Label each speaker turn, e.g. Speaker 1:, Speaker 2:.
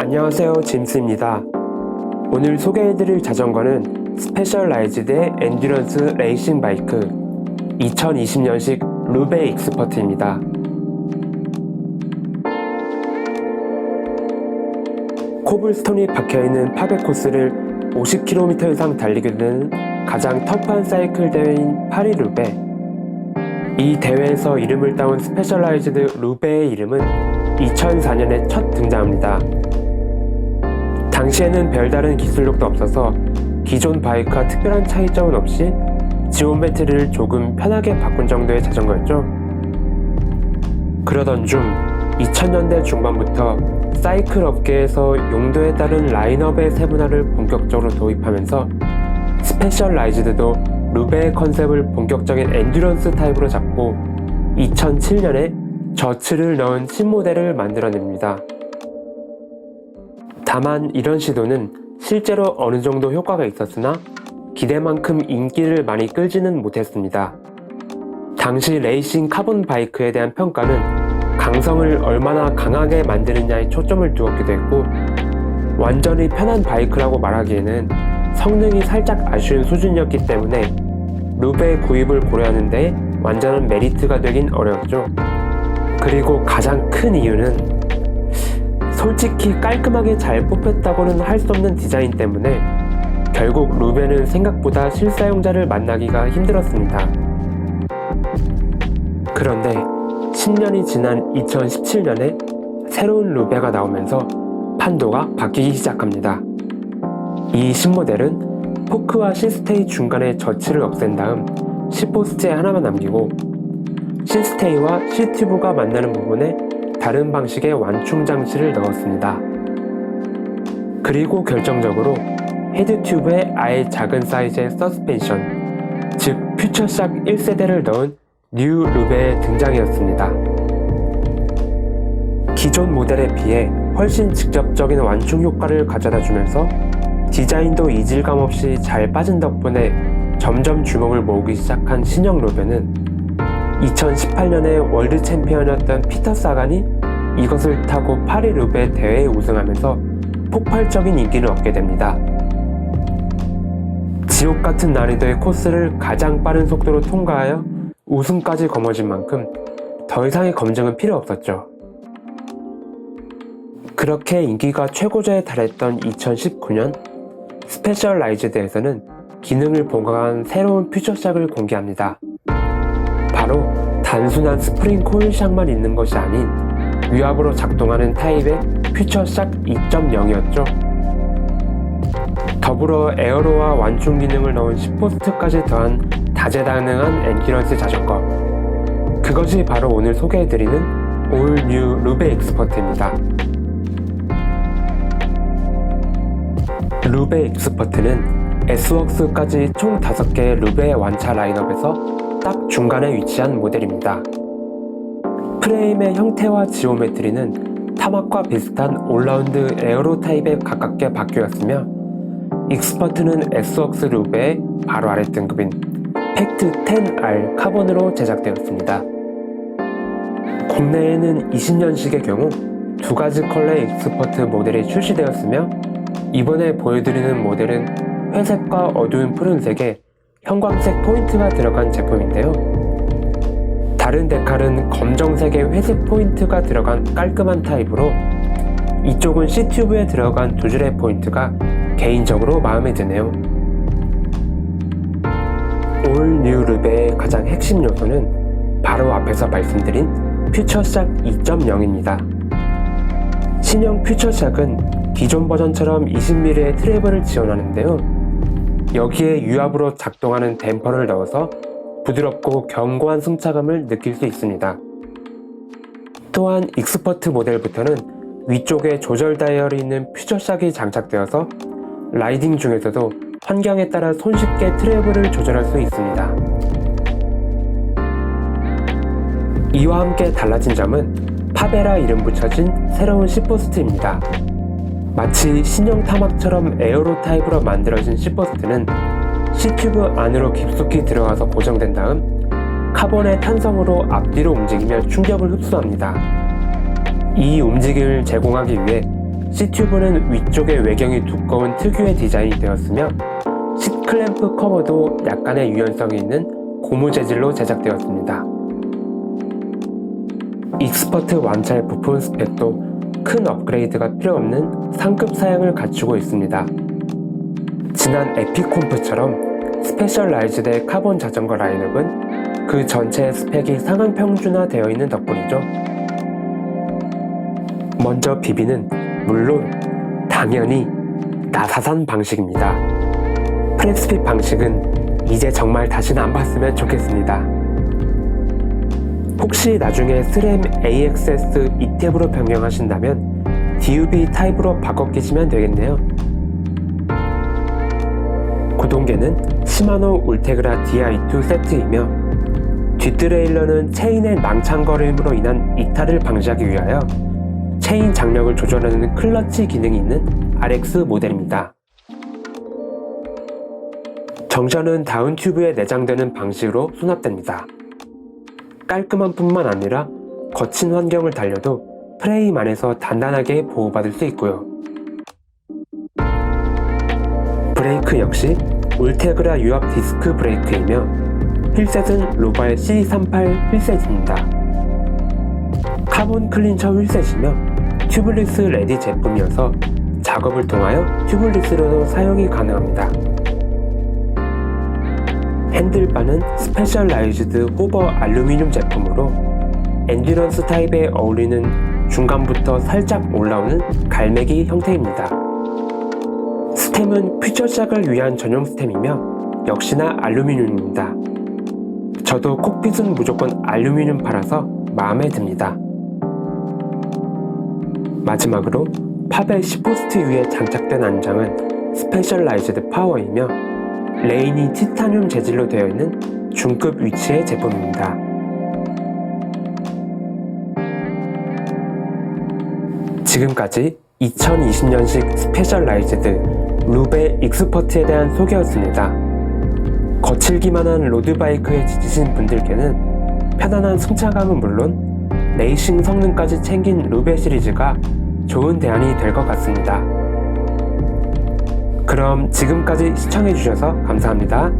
Speaker 1: 안녕하세요, 짐스입니다. 오늘 소개해드릴 자전거는 스페셜라이즈드의 엔듀런스 레이싱 바이크 2020년식 루베 익스퍼트입니다. 코블스톤이 박혀있는 파베 코스를 50km 이상 달리게 되는 가장 터프한 사이클 대회인 파리 루베. 이 대회에서 이름을 따온 스페셜라이즈드 루베의 이름은 2004년에 첫 등장합니다. 당시에는 별다른 기술력도 없어서 기존 바이크와 특별한 차이점은 없이 지온 배터리를 조금 편하게 바꾼 정도의 자전거였죠. 그러던 중 2000년대 중반부터 사이클 업계에서 용도에 따른 라인업의 세분화를 본격적으로 도입하면서 스페셜라이즈드도 루베의 컨셉을 본격적인 엔듀런스 타입으로 잡고 2007년에 저츠를 넣은 신모델을 만들어냅니다. 다만 이런 시도는 실제로 어느 정도 효과가 있었으나 기대만큼 인기를 많이 끌지는 못했습니다. 당시 레이싱 카본 바이크에 대한 평가는 강성을 얼마나 강하게 만드느냐에 초점을 두었기도 했고, 완전히 편한 바이크라고 말하기에는 성능이 살짝 아쉬운 수준이었기 때문에 루베 구입을 고려하는 데 완전한 메리트가 되긴 어려웠죠. 그리고 가장 큰 이유는 솔직히 깔끔하게 잘 뽑혔다고는 할 수 없는 디자인 때문에 결국 루베는 생각보다 실사용자를 만나기가 힘들었습니다. 그런데 10년이 지난 2017년에 새로운 루베가 나오면서 판도가 바뀌기 시작합니다. 이 신모델은 포크와 시스테이 중간에 저치를 없앤 다음 C포스트에 하나만 남기고 C스테이와 C튜브가 만나는 부분에 다른 방식의 완충 장치를 넣었습니다. 그리고 결정적으로 헤드튜브에 아예 작은 사이즈의 서스펜션, 즉 퓨처샥 1세대를 넣은 뉴 루베의 등장이었습니다. 기존 모델에 비해 훨씬 직접적인 완충 효과를 가져다 주면서 디자인도 이질감 없이 잘 빠진 덕분에 점점 주목을 모으기 시작한 신형 루베는 2018년에 월드 챔피언이었던 피터 사간이 이것을 타고 파리 루베 대회에 우승하면서 폭발적인 인기를 얻게 됩니다. 지옥 같은 난이도의 코스를 가장 빠른 속도로 통과하여 우승까지 거머쥔 만큼 더 이상의 검증은 필요 없었죠. 그렇게 인기가 최고조에 달했던 2019년, 스페셜라이즈드에서는 기능을 본강한 새로운 퓨처샥을 공개합니다. 바로 단순한 스프링 코일샥만 있는 것이 아닌 위압으로 작동하는 타입의 퓨처샥 2.0이었죠. 더불어 에어로와 완충 기능을 넣은 C포스트까지 더한 다재다능한 엔듀런스 자전거. 그것이 바로 오늘 소개해드리는 올 뉴 루베 익스퍼트입니다. 루베 익스퍼트는 S웍스까지 총 5개의 루베 완차 라인업에서 딱 중간에 위치한 모델입니다. 프레임의 형태와 지오메트리는 타막과 비슷한 올라운드 에어로 타입에 가깝게 바뀌었으며, 익스퍼트는 S웍스 루베의 바로 아래 등급인 팩트 10R 카본으로 제작되었습니다. 국내에는 20년식의 경우 2가지 컬러의 익스퍼트 모델이 출시되었으며, 이번에 보여드리는 모델은 회색과 어두운 푸른색에 형광색 포인트가 들어간 제품인데요. 다른 데칼은 검정색의 회색 포인트가 들어간 깔끔한 타입으로 이쪽은 C튜브에 들어간 두 줄의 포인트가 개인적으로 마음에 드네요. 올 뉴 루베의 가장 핵심 요소는 바로 앞에서 말씀드린 퓨처샥 2.0입니다. 신형 퓨처샥은 기존 버전처럼 20mm의 트래블을 지원하는데요. 여기에 유압으로 작동하는 댐퍼를 넣어서 부드럽고 견고한 승차감을 느낄 수 있습니다. 또한 익스퍼트 모델부터는 위쪽에 조절 다이얼이 있는 퓨처샥이 장착되어서 라이딩 중에서도 환경에 따라 손쉽게 트래블을 조절할 수 있습니다. 이와 함께 달라진 점은 파베라 이름 붙여진 새로운 C포스트입니다. 마치 신형 타막처럼 에어로 타입으로 만들어진 C포스트는 C튜브 안으로 깊숙이 들어가서 고정된 다음 카본의 탄성으로 앞뒤로 움직이며 충격을 흡수합니다. 이 움직임을 제공하기 위해 C튜브는 위쪽에 외경이 두꺼운 특유의 디자인이 되었으며 쉿클램프 커버도 약간의 유연성이 있는 고무 재질로 제작되었습니다. 익스퍼트 완차의 부품 스펙도 큰 업그레이드가 필요 없는 상급 사양을 갖추고 있습니다. 지난 에피콤프처럼 스페셜라이즈드의 카본 자전거 라인업은 그 전체의 스펙이 상한 평준화되어 있는 덕분이죠. 먼저 비비는 물론 당연히 나사산 방식입니다. 프레스핏 방식은 이제 정말 다시는 안 봤으면 좋겠습니다. 혹시 나중에 스램 AXS 이탭으로 변경하신다면 DUV 타입으로 바꿔 끼시면 되겠네요. 구동계는 시마노 울테그라 DI2 세트이며 뒷드레일러는 체인의 낭창거림으로 인한 이탈을 방지하기 위하여 체인 장력을 조절하는 클러치 기능이 있는 RX 모델입니다. 정션은 다운 튜브에 내장되는 방식으로 수납됩니다. 깔끔한 뿐만 아니라 거친 환경을 달려도 프레임 안에서 단단하게 보호받을 수 있고요. 브레이크 역시 울테그라 유압 디스크 브레이크이며 휠셋은 로발 C38 휠셋입니다. 카본 클린처 휠셋이며 튜블리스 레디 제품이어서 작업을 통하여 튜블리스로도 사용이 가능합니다. 핸들바는 스페셜라이즈드 호버 알루미늄 제품으로 엔듀런스 타입에 어울리는 중간부터 살짝 올라오는 갈매기 형태입니다. 스템은 퓨처샥을 위한 전용 스템이며 역시나 알루미늄입니다. 저도 콕핏은 무조건 알루미늄파라서 마음에 듭니다. 마지막으로 팝의 10호스트 위에 장착된 안장은 스페셜라이즈드 파워이며 레인이 티타늄 재질로 되어 있는 중급 위치의 제품입니다. 지금까지 2020년식 스페셜라이즈드 루베 익스퍼트에 대한 소개였습니다. 거칠기만 한 로드바이크에 지치신 분들께는 편안한 승차감은 물론 레이싱 성능까지 챙긴 루베 시리즈가 좋은 대안이 될 것 같습니다. 그럼 지금까지 시청해주셔서 감사합니다.